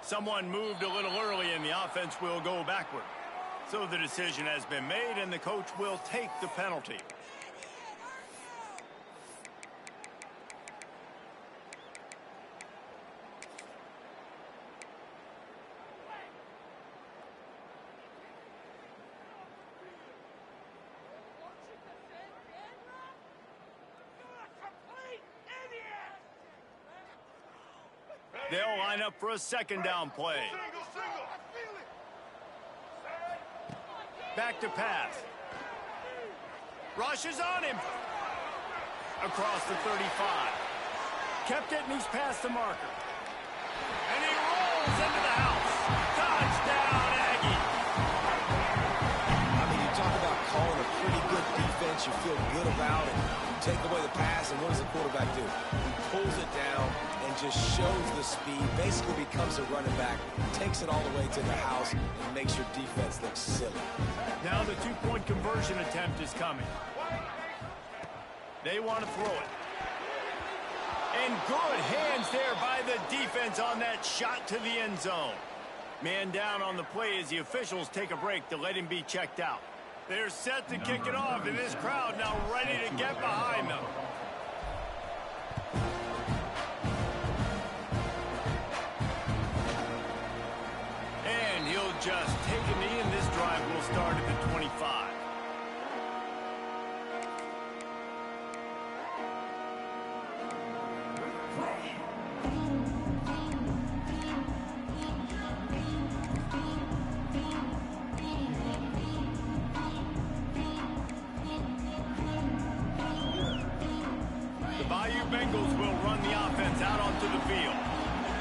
Someone moved a little early, and the offense will go backward. So the decision has been made, and the coach will take the penalty. They'll line up for a second down play. Back to pass. Rushes on him. Across the 35. Kept it, and he's past the marker. And he rolls into the house. Touchdown, Aggie. I mean, you talk about calling a pretty good defense you feel good about, and you take away the pass, and what does the quarterback do? He pulls it down and just shows the speed, basically becomes a running back, takes it all the way to the house, and makes your defense look silly. Now the two-point conversion attempt is coming. They want to throw it. And good hands there by the defense on that shot to the end zone. Man down on the play as the officials take a break to let him be checked out. They're set to kick it off, and this crowd now ready to get behind them. And he'll just take a knee, and this drive will start at the 25. Bengals will run the offense out onto the field.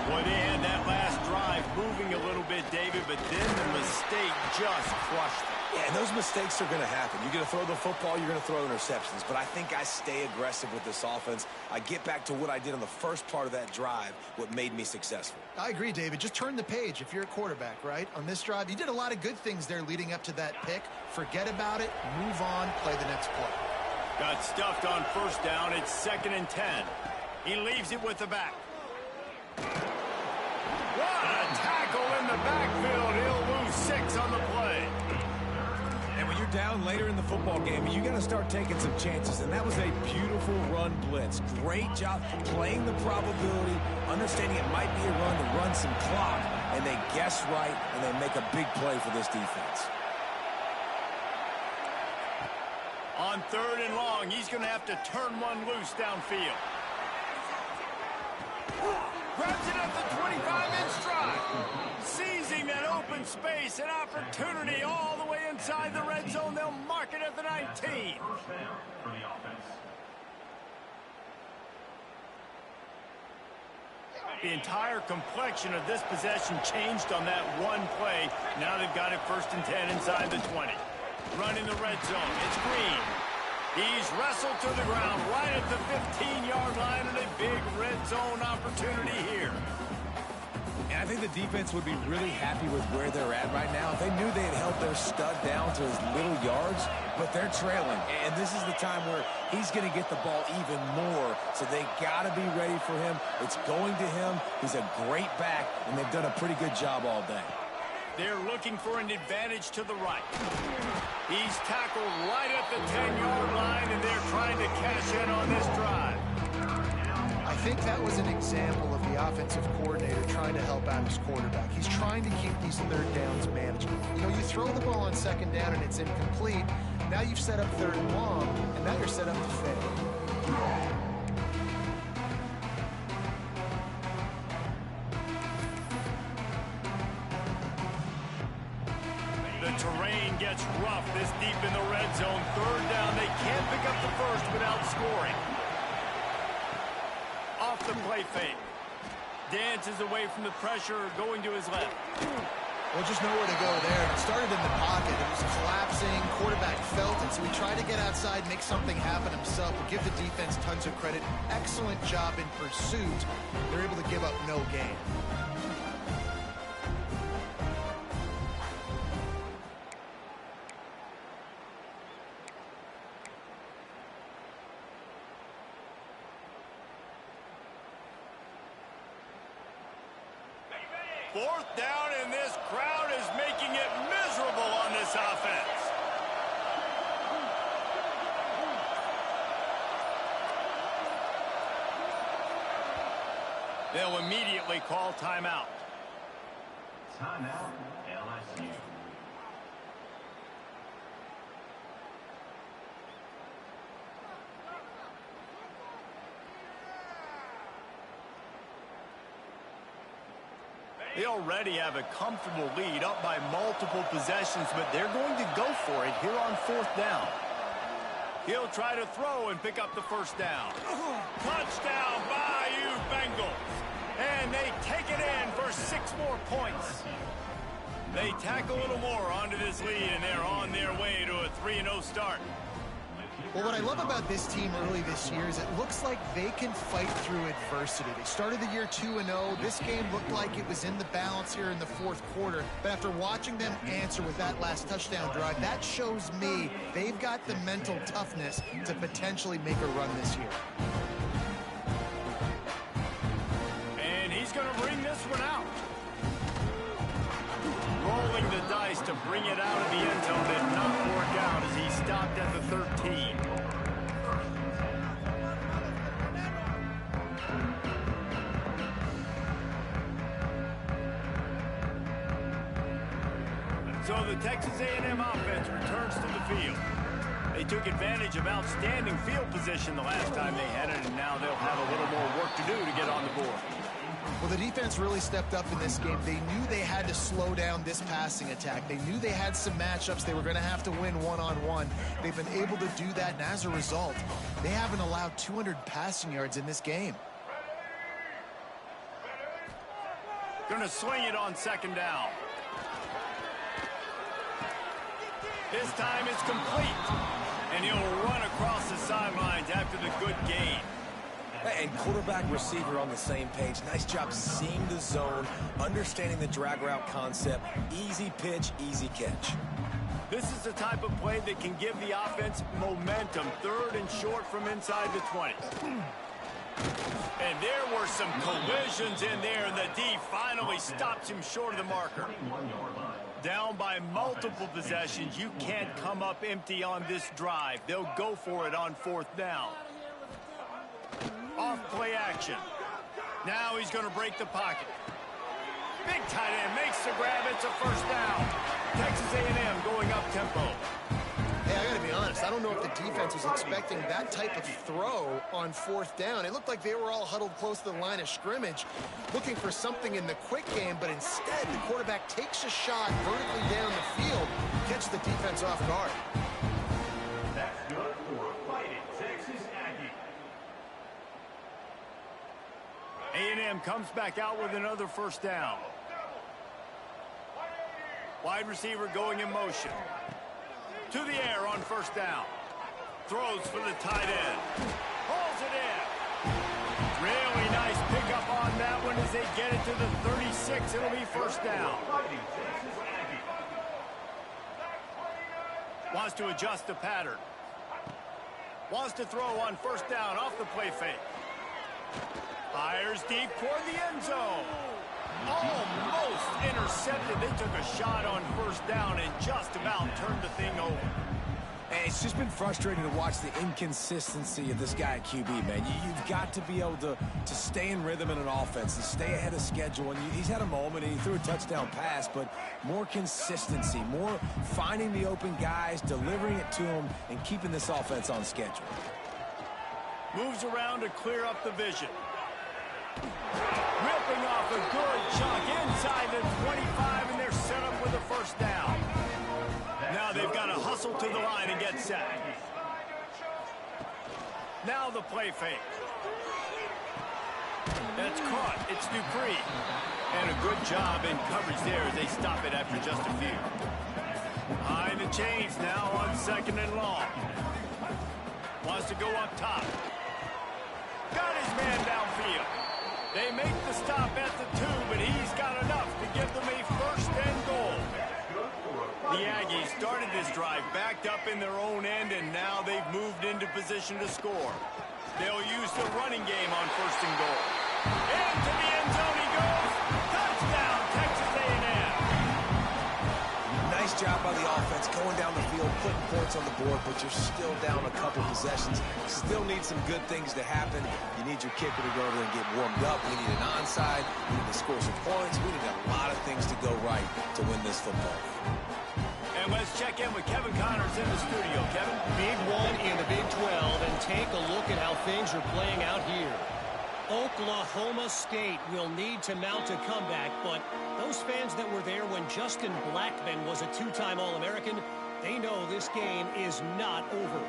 Boy, they had that last drive moving a little bit, David, but then the mistake just crushed them. Yeah, and those mistakes are going to happen. You're going to throw the football, you're going to throw interceptions. But I think I stay aggressive with this offense. I get back to what I did on the first part of that drive, what made me successful. I agree, David. Just turn the page if you're a quarterback, right? On this drive, you did a lot of good things there leading up to that pick. Forget about it, move on, play the next play. Got stuffed on first down. It's 2nd and 10. He leaves it with the back. What a tackle in the backfield. He'll lose 6 on the play. And when you're down later in the football game, you got to start taking some chances. And that was a beautiful run blitz. Great job playing the probability, understanding it might be a run to run some clock. And they guess right, and they make a big play for this defense. On 3rd and long, he's going to have to turn one loose downfield. Grabs it at the 25 in stride. Seizing that open space, an opportunity all the way inside the red zone. They'll mark it at the 19. First down for the offense. The entire complexion of this possession changed on that one play. Now they've got it 1st and 10 inside the 20. Running the red zone. It's Green. He's wrestled to the ground right at the 15-yard line, and a big red zone opportunity here. And I think the defense would be really happy with where they're at right now. If they knew they had held their stud down to his little yards, but they're trailing. And this is the time where he's going to get the ball even more. So they got to be ready for him. It's going to him. He's a great back, and they've done a pretty good job all day. They're looking for an advantage to the right. He's tackled right at the 10-yard line, and they're trying to cash in on this drive. I think that was an example of the offensive coordinator trying to help out his quarterback. He's trying to keep these 3rd downs manageable. You know, you throw the ball on 2nd down and it's incomplete. Now you've set up 3rd and long, and now you're set up to fail. The terrain gets rough this deep in the red zone. 3rd down. They can't pick up the first without scoring. Off the play fake. Dances away from the pressure, going to his left. Well, just nowhere to go there. It started in the pocket. It was collapsing. Quarterback felt it, so he tried to get outside, make something happen himself. But give the defense tons of credit. Excellent job in pursuit. They're able to give up no gain. Fourth down, and this crowd is making it miserable on this offense. They'll immediately call timeout. Timeout, LSU. They already have a comfortable lead, up by multiple possessions, but they're going to go for it here on 4th down. He'll try to throw and pick up the 1st down. Touchdown, Bayou Bengals. And they take it in for 6 more points. They tack a little more onto this lead, and they're on their way to a 3-0 start. Well, what I love about this team early this year is it looks like they can fight through adversity. They started the year 2-0. This game looked like it was in the balance here in the 4th quarter. But after watching them answer with that last touchdown drive, that shows me they've got the mental toughness to potentially make a run this year. And he's going to bring this one out. Rolling the dice to bring it out of the end zone did not work out as he stopped at the 13. So the Texas A&M offense returns to the field. They took advantage of outstanding field position the last time they had it, and now they'll have a little more work to do to get on the board. Well, the defense really stepped up in this game. They knew they had to slow down this passing attack. They knew they had some matchups they were going to have to win one-on-one. They've been able to do that, and as a result, they haven't allowed 200 passing yards in this game. Going to swing it on 2nd down. This time it's complete, and he'll run across the sidelines after the good gain. And quarterback, receiver on the same page. Nice job seeing the zone, understanding the drag route concept. Easy pitch, easy catch. This is the type of play that can give the offense momentum. 3rd and short from inside the 20. And there were some collisions in there, and the D finally stops him short of the marker. Down by multiple possessions. You can't come up empty on this drive. They'll go for it on 4th down. Off play action. Now he's going to break the pocket. Big tight end makes the grab. It's a 1st down. Texas A&M going up tempo. Hey, I got to be honest. I don't know if the defense was expecting that type of throw on fourth down. It looked like they were all huddled close to the line of scrimmage, looking for something in the quick game, but instead the quarterback takes a shot vertically down the field, catch the defense off guard. That's good for a Fighting Texas Aggie. A&M comes back out with another first down. Wide receiver going in motion. To the air on first down. Throws for the tight end. Hauls it in. Really nice pickup on that one as they get it to the 36. It'll be first down. Wants to adjust the pattern. Wants to throw on first down off the play fake. Fires deep toward the end zone. Almost intercepted. They took a shot on first down and just about turned the thing over. And it's just been frustrating to watch the inconsistency of this guy at QB, man. You've got to be able to stay in rhythm in an offense and stay ahead of schedule. And he's had a moment, and he threw a touchdown pass, but more consistency, more finding the open guys, delivering it to them, and keeping this offense on schedule. Moves around to clear up the vision. Ripping off a good chunk inside the 25, and they're set up with a first down. Now they've got to hustle to the line and get set. Now the play fake. That's caught. It's Dupree. And a good job in coverage there as they stop it after just a few. Behind the chains now on second and long. Wants to go up top. Got his man downfield. They make the stop at the 2, but he's got enough to give them a first and goal. The Aggies started this drive backed up in their own end, and now they've moved into position to score. They'll use the running game on first and goal. Into the end zone he goes. Touchdown, Texas A&M. Nice job by the offense going down the field, putting points on the board, but you're still down a couple possessions. Still need some good things to happen. You need your kicker to go over there and get warmed up. We need an onside. We need to score some points. We need a lot of things to go right to win this football game. And let's check in with Kevin Connors in the studio. Kevin? Big one in the Big 12, and take a look at how things are playing out here. Oklahoma State will need to mount a comeback, but those fans that were there when Justin Blackmon was a two-time All-American, they know this game is not over.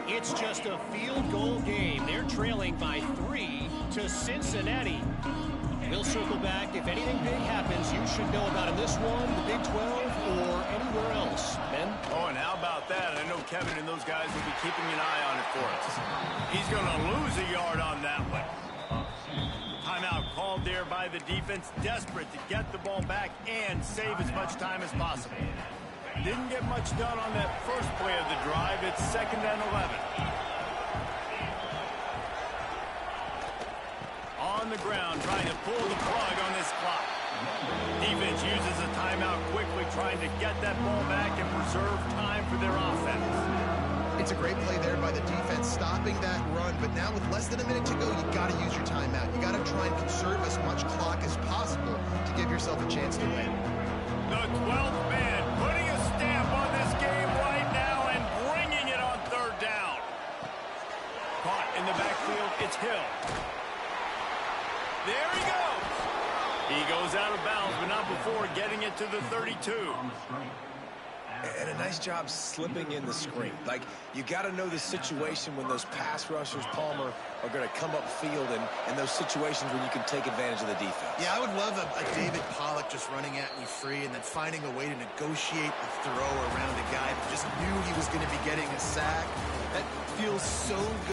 It's just a field goal game. They're trailing by 3 to Cincinnati. We'll circle back. If anything big happens, you should know about in this one, the Big 12, or anywhere else. Ben? Oh, and how about that? I know Kevin and those guys will be keeping an eye on it for us. He's going to lose a yard on that one. Timeout called there by the defense, desperate to get the ball back and save as much time as possible. Didn't get much done on that first play of the drive. It's 2nd and 11. On the ground, trying to pull the plug on this clock. Defense uses a timeout quickly, trying to get that ball back and preserve time for their offense. It's a great play there by the defense, stopping that run, but now with less than a minute to go, you got to use your timeout. You got to try and conserve as much clock as possible to give yourself a chance to win. The 12th man putting a stamp on this game right now and bringing it on third down. Caught in the backfield, it's Hill. There he goes. He goes out of bounds, but not before getting it to the 32. And a nice job slipping in the screen. Like, you got to know the situation when those pass rushers, Palmer, are going to come upfield and those situations when you can take advantage of the defense. Yeah, I would love a David Pollock just running at me free and then finding a way to negotiate the throw around a guy that just knew he was going to be getting a sack. That feels so good.